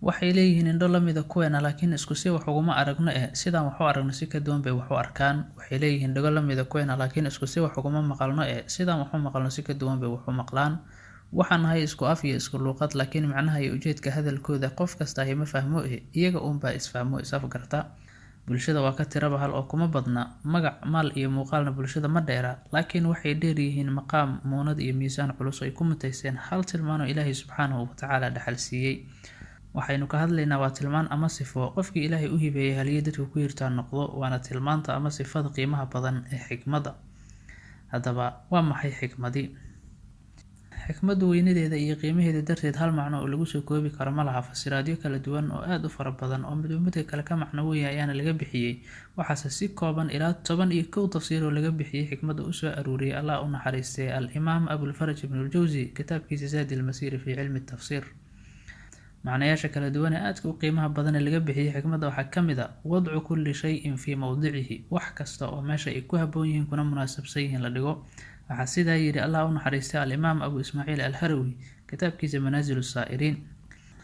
waxay leeyihiin indho la mid ah kuweena laakiin isku si wax uguma aragno sidaan wax u aragno si ka duwan bay wax u arkaan. Waxay leeyihiin dhago la mid ah kuweena laakiin isku si wax uguma maqalno sidaan wax u maqalno si ka duwan bay wax u maqlaan. Waxaan nahay isku af iyo isku luuqad laakiin macnaha iyo ujeedka hadalkooda qof kasta ma fahmo iyaga uunbaa isfahmo is-afgarta. Bulshada waa ka tiraba hal oo kuma badna, magac, maal iyo muuqaalna bulshada ma dheera, laakiin waxay dheer yihiin maqaam, muunad iyo miisaan culus oo ay ku mutaysteen hal tilmaan oo Ilaahay subxaanahu wa tacaala dhaxal siiyey. Waxaynu ka hadlaynaa waa tilmaan ama sifo qofkii Ilaahay u hibeeyay haliyey dadku ku yirtaan noqdo, waana tilmaanta ama sifada qiimaha badan ee xikmadda. Haddaba waa maxay xikmadi? Xikmaddu weynadeeda iyo qiimaheeda darteed hal macno oo lagu soo koobi karo ma laha. Fasiraadyo kala duwan oo aad u fara badan oo midba kale ka macno weyn ayaana laga bixiyey, waxaase si kooban ilaa 11 tafsiir oo laga bixiyey xikmadda u soo aruuriyay Allah u naxariistay al-Imaam Abulfaraj ibn al-Jawzi kitaabkiisa Zaad al-Masiir fi cilmi tafsiir. macnayaasha kala duwan ee aadka u qiimaha badan ee laga bixiyey xikmadda waxaa ka mid ah wadcu kulli shayin fii mowdicihi, wax kasta oo meesha ay ku habboon yihiin kuna munaasabsan yihiin la dhigo. waxaa sidaa yidhi Allah u naxariistay al-Imaam Abu Ismaaciil al-Harawi kitaabkiisa Manaazilu Saa'iriin.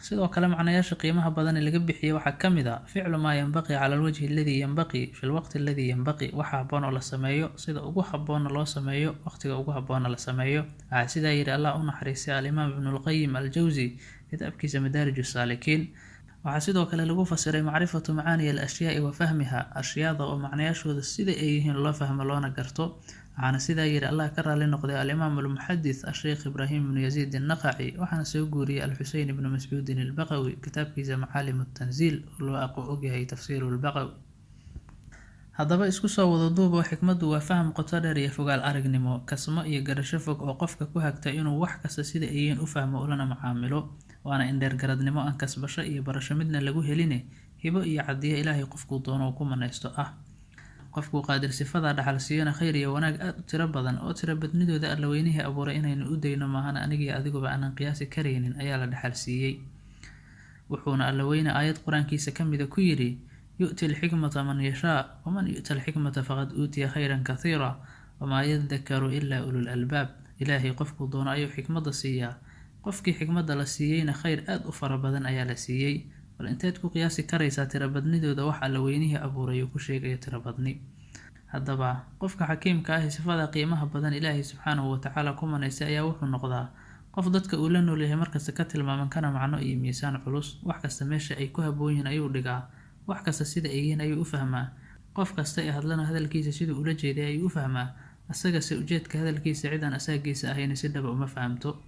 sidoo kale macnayaasha qiimaha badan ee laga bixiyey waxaa ka mid ah ficlu maa yanbaqii cala alwajhi alladii yanbaqii fi lwaqti alladii yanbaqii, waxa habboon oo la sameeyo sida ugu habboonna loo sameeyo waqtiga ugu habboonna la sameeyo. waxaa sidaa yidhi Allah u naxariistay al-Imaam Ibn al-Qayyim al-Jawzi kitaabkiisa Madaarij as-Saalikiin. waxaa sidoo kale lagu fasiray macrifatu macaani al-ashyaa'i wa fahmiha, ashyaada oo macnayaashooda sida ay yihiin loo fahmo loona garto. waxaana sidaa yidhi Allah ka raali noqday al-Imaam al-Muxadith al-Sheekh Ibraahim ibn Yaziid an-Naqaci, waxaana soo guuriyey al-Xuseyn ibn Mascuud al-Baqawi kitaabkiisa Macaalim at-Tanziil oo loo ogyahay tafsiiru al-Baqawi. haddaba isku soo wada duubo xikmaddu waa faham qoto dheer iyo fogaal aragnimo, kasmo iyo garasho fog oo qofka ku hagta inuu wax kasta sida ay yihiin u fahmo ulana macaamilo. waana indheer garadnimo aan kasbasho iyo barasho midna lagu heline, hibo iyo cadiyo Ilaahay qofkuu doono ku manaysto ah. qofku qaadir sifada dhaxal siiyana khayr iyo wanaag aad u tiro badan oo tiro badnidooda alla weynihii abuuray inaynu u dayno maahan aniga iyo adiguba aanan qiyaasi karaynin ayaa la dhaxal siiyey. wuxuuna alla weyne aayad qur-aankiisa ka mida ku yidhi yu'ti al-xikmata man yashaa waman yu'ta al-xikmata faqad uutiya khayran kathiira wamaa yadakaru ilaa ulul albaab. Ilaahay qofkuu doono ayuu xikmadda siiyaa, qofkii xikmadda la siiyeyna khayr aad u fara badan ayaa la siiyey. bal inteed ku qiyaasi karaysaa tiro badnidooda wax alla weynihii abuuray uu ku sheegayo tiro badni. haddaba qofka xakiimka ah sifada qiimaha badan Ilaahay subxaanahu wa tacaala ku manaystay ayaa wuxuu noqdaa qof dadka uu la nool yahay markasta ka tilmaaman kana macno iyo miisaan culus. wax kasta meesha ay ku habboon yihiin ayuu dhigaa, wax kasta sida ay yihiin ayuu u fahmaa, qof kasta ee hadlana hadalkiisa siduu ula jeeday ayuu u fahmaa, asagase ujeedka hadalkiisa cidaan asaagiisa ahayn si dhaba uma fahamto.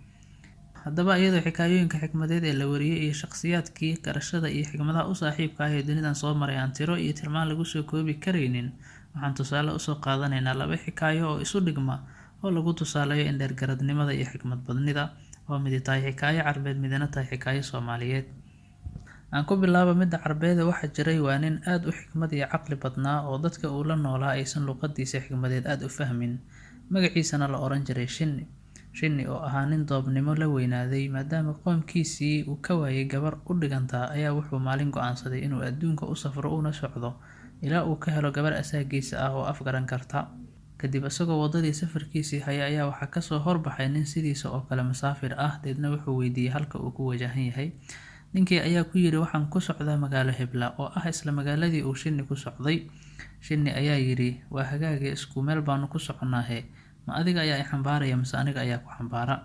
haddaba iyadoo xikaayooyinka xikmadeed ee la wariyey iyo shakhsiyaadkii garashada iyo xikmadaha u saaxiibka ah ee dunidan soo maray aan tiro iyo tilmaan lagu soo koobi karaynin, waxaan tusaale usoo qaadanaynaa 2 xikaayo oo isu dhigma oo lagu tusaaleeyo indheergaradnimada iyo xikmad badnida, oo midi tahay xikaayo carbeed midna tahay xikaayo Soomaaliyeed. aan ku bilaabo midda carbeed. waxaa jiray waa nin aad u xikmad iyo caqli badnaa oo dadka uu la noolaa aysan luqadiisa xikmadeed aad u fahmin, magaciisana la oran jiray Shinni oo ahaa nin doobnimo la weynaaday maadaama qoomkiisii uu ka waayay gabar u dhigantaa ayaa wuxuu maalin go'aansaday inuu adduunka u safro una socdo ilaa uu ka helo gabar asaagiisa ah oo afgaran karta. kadib isagoo wadadii safarkiisii haya ayaa waxaa kasoo horbaxay nin sidiisa oo kale musaafir ah, deedna wuxuu weydiiyey halka uu ku wajahan yahay. ninkii ayaa ku yidhi waxaan ku socdaa magaalo hebla oo ah isla magaaladii uu Shinni ku socday. Shinni ayaa yidhi waa hagaagii isku meel baanu ku soconaahe, ma adiga ayaa i xambaaraya mise aniga ayaa ku xambaara.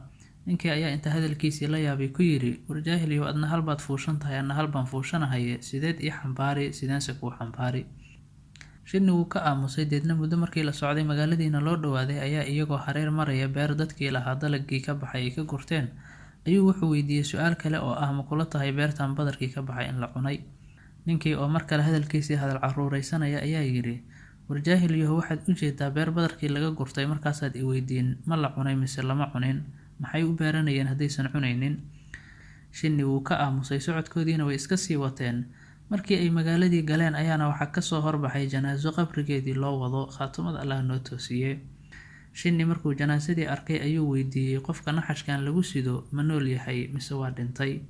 ninkii ayaa inta hadalkiisii la yaabay ku yidhi warjaahiliyow adna halbaad fuushan tahay anna halbaan fuushanahaye, sideed ii xambaari sideense kuu xambaari. Shinni wuu ka aamusay, deedna muddo markii la socday magaaladiina loo dhawaaday ayaa iyagoo hareer maraya beer dadkii lahaa dalagii ka baxay ay ka gurteen ayuu wuxuu weydiiyey su-aal kale oo ah ma kula tahay beertan badarkii ka baxay in la cunay. ninkii oo mar kale hadalkiisii hadal caruuraysanaya ayaa yidhi warjaahiliyow waxaad u jeedaa beer badarkii laga gurtay markaasaad i weydiin ma la cunay mise lama cunin, maxay u beeranayeen haddaysan cunaynin. Shinni wuu ka aamusay, socodkoodiina way iska sii wateen. markii ay magaaladii galeen ayaana waxaa kasoo horbaxay janaaso qabrigeedii loo wado, khaatumad Allah noo toosiyey. Shinni markuu janaasadii arkay ayuu weydiiyey qofka naxashkan lagu sido ma nool yahay mise waa dhintay.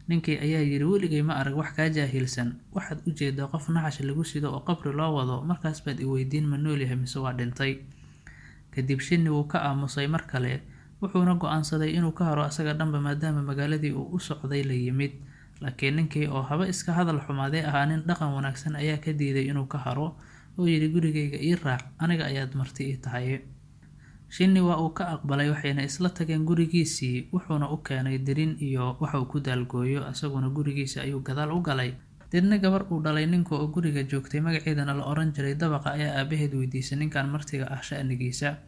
ninkii ayaa yidhi weligay ma arag wax kaa jaahilsan, waxaad u jeedaa qof naxash lagu sido oo qabri loo wado markaas baad i weydiin ma nool yahay mise waa dhintay. kadib Shinni wuu ka aamusay mar kale, wuxuuna go'aansaday inuu ka haro asaga dhanba maadaama magaaladii uu u socday la yimid. laakiin ninkii oo haba iska hadal xumaaday ahaa nin dhaqan wanaagsan ayaa ka diiday inuu ka haro oo yidhi gurigayga ii raac, aniga ayaad marti ii tahay. Shinni waa uu ka aqbalay, waxayna isla tageen gurigiisii, wuxuuna u keenay dirin iyo waxa uu ku daalgooyo, isaguna gurigiisa ayuu gadaal u galay. Deedna gabar uu dhalay ninka oo guriga joogtay magaceedana la oran jiray Dabaqa ayaa aabaheed weydiisay ninkan martiga ah sha'nigiisa.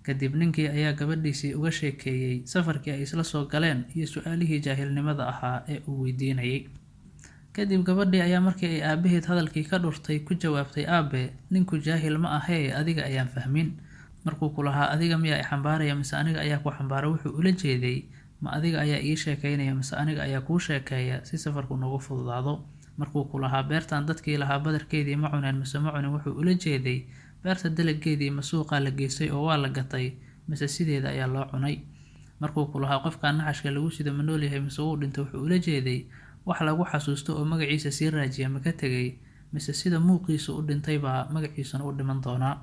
Kadib ninkii ayaa gabadhiisii uga sheekeeyay safarkii ay isla soo galeen iyo su'aalihii jaahilnimada ahaa ee uu weydiinayay. Kadib gabadhii ayaa markii ay aabaheed hadalkii ka dhurtay ku jawaabtay, aabe, ninku jaahil ma ahee adiga ayaan fahmin. Markuu ku lahaa adiga miyaa i xambaaraya mise aniga ayaa ku xambaara, wuxuu ula jeeday ma adiga ayaa ii sheekaynaya mise aniga ayaa kuu sheekeeya si safarku nagu fududaado. Markuu ku lahaa beertan dadkii lahaa badarkeedii ma cuneen mise ma cunin, wuxuu ula jeeday beerta dalaggeedii ma suuqaa la geystay oo waa la gatay mise sideeda ayaa loo cunay. Markuu ku lahaa qofkan naxashka lagu sido ma nool yahay mise wuu dhintay, wuxuu ula jeeday wax lagu xasuusto oo magaciisa sii raajiya ma ka tegay mise sida muuqiisu u dhintay baa magaciisuna u dhiman doonaa.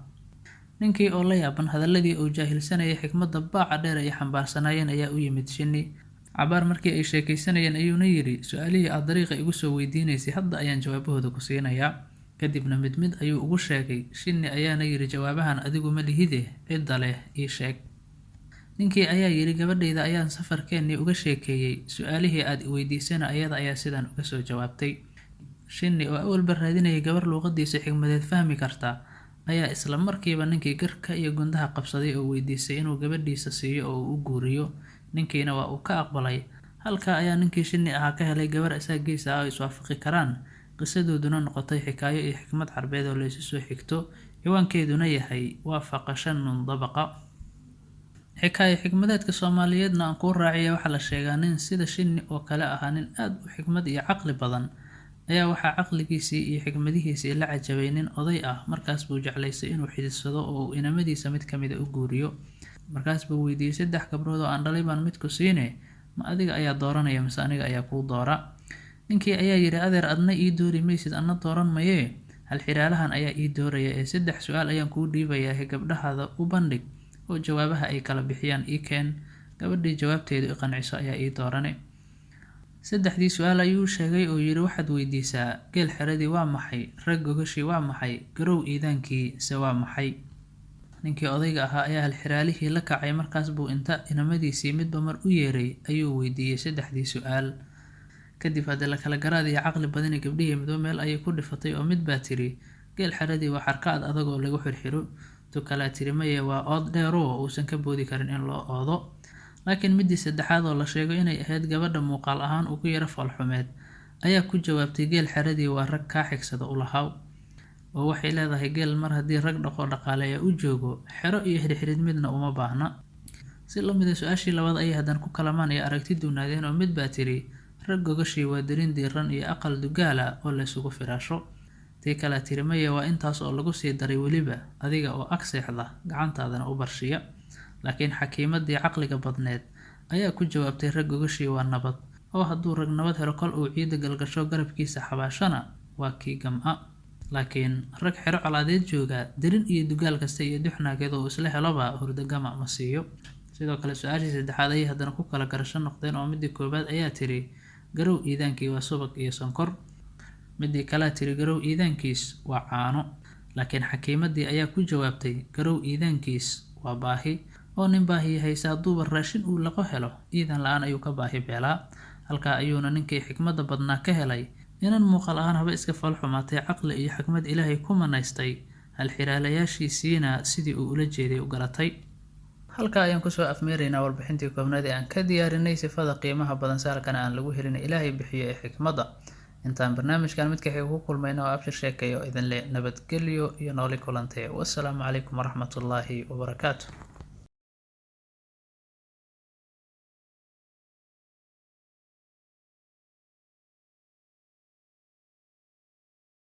Ninkii oo la yaaban hadalladii uu jaahilsanayay xikmadda baaca dheer ay xambaarsanaayeen ayaa u yimid Shinni. Cabaar markii ay sheekaysanayeen ayuuna yidhi, su'aalihii aad dariiqa igu soo weydiinaysay hadda ayaan jawaabahooda ku siinayaa. Kadibna mid mid ayuu ugu sheegay. Shinni ayaana yidhi, jawaabahan adigu ma lihide, cidda leh ii sheeg. Ninkii ayaa yidhi, gabadhayda ayaan safarkeennii uga sheekeeyay, su'aalihii aad i weydiisana ayada ayaa sidan uga soo jawaabtay. Shinni oo awalba raadinayay gabar luuqadiisa xigmadeed fahmi karta ayaa isla markiiba ninkii garka iyo gundaha qabsaday oo weydiisay inuu gabadhiisa siiyo oo uu u guuriyo. Ninkiina waa uu ka aqbalay. Halkaa ayaa ninkii Shinni ahaa ka helay gabar asaagiisa ah oo iswaafaqi karaan, qisadooduna noqotay xikaayo iyo xikmad carbeed oo la isu soo xigto, ciwaankeeduna yahay Waafaqa Shannun Dabaqa. Xikaayo xikmadeedka Soomaaliyeedna aan kuu raaciya waxaa la sheegaa nin sida Shinni oo kale ahaa nin aad u xikmad iyo caqli badan ayaa waxaa caqligiisii iyo xikmadihiisii la cajabay nin oday ah. Markaas buu jeclaystay inuu xididsado oo uu inamadiisa mid ka mid ah u guuriyo. Markaas buu weydiiyey 3 gabdhood oo aan dhalay baan mid ku siine, ma adiga ayaa dooranaya mise aniga ayaa kuu doora. Ninkii ayaa yidhi, adeer adna ii doori maysid anna dooran mayee, hal xiraalahan ayaa ii dooraya ee 3 su'aal ayaan kuu dhiibayaa, gabdhahaada u bandhig oo jawaabaha ay kala bixiyaan ii keen. Gabadhii jawaabteedu i qanciso ayaa ii doorane. 3dii su'aal ayuu sheegay oo yidhi, waxaad weydiisaa geel xeradii waa maxay, rag gogashii waa maxay, garow iidaankii se waa maxay. Ninkii odayga ahaa ayaa hal xiraalihii la kacay. Markaas buu inta inamadiisii midba mar u yeeray ayuu weydiiyey 3dii su'aal. Kadib haddii la kala garaad iyo caqli badani gabdhihii midba meel ayay ku dhifatay oo mid baa tiri geel xeradii waa xarkaad adag oo lagu xirxiro, tu kalaa tiri maye waa ood dheeroo uusan ka boodi karin in loo oodo. Laakiin midii 3aad oo la sheego inay ahayd gabadha muuqaal ahaan ugu yara foolxumeed ayaa ku jawaabtay geel xeradii waa rag kaa xigsada u lahaw, oo waxay leedahay geel mar haddii rag dhaqo dhaqaaleeya u joogo, xero iyo xirxirid midna uma baahna. Si la mid ah su'aashii labaad ayay haddana ku kalamaan iyo aragti duunaadeen oo mid baa tiri rag gogashii waa darin diiran iyo aqal dugaala oo la isugu firaasho. Tii kale tiri maye waa intaas oo lagu sii daray weliba adiga oo ag seexda gacantaadana u barshiya. Laakiin xakiimadii caqliga badneed ayaa ku jawaabtay rag gogashii waa nabad, oo hadduu rag nabad helo kol uu ciida galgasho garabkiisa xabaashana waa kii gam'a. Laakiin rag xero colaadeed jooga darin iyo dugaal kasta iyo duxnaageed oo isla heloba hurdagama ma siiyo. Sidoo kale su'aashii 3aad ayay haddana ku kala garasho noqdeen oo midii koobaad ayaa tiri garow iidaankii waa subag iyo sonkor, midii kale tiri garow iidaankiis waa caano. Laakiin xakiimadii ayaa ku jawaabtay garow iidaankiis waa baahi, oo nin baahi haysa hadduuba raashin uu laqo helo iidan la-aan ayuu ka baahi beelaa. Halkaa ayuuna ninkii xikmadda badnaa ka helay inan muuqaal ahaan haba iska foolxumaatay caqli iyo xikmad Ilaahay ku manaystay, hal xiraalayaashiisiina sidii uu ula jeeday u garatay. Halkaa ayaan kusoo afmeeraynaa warbixintii koobnaad ee aan ka diyaarinay sifada qiimaha badan saalkana aan lagu helin Ilaahay bixiyo ee xikmadda. Intaan barnaamijkan mid ka xig ku kulmayna oo abshir sheekayo idin leh nabadgelyo iyo nooli kulantee. Wassalaamu calaykum waraxmatullaahi wabarakaatuh.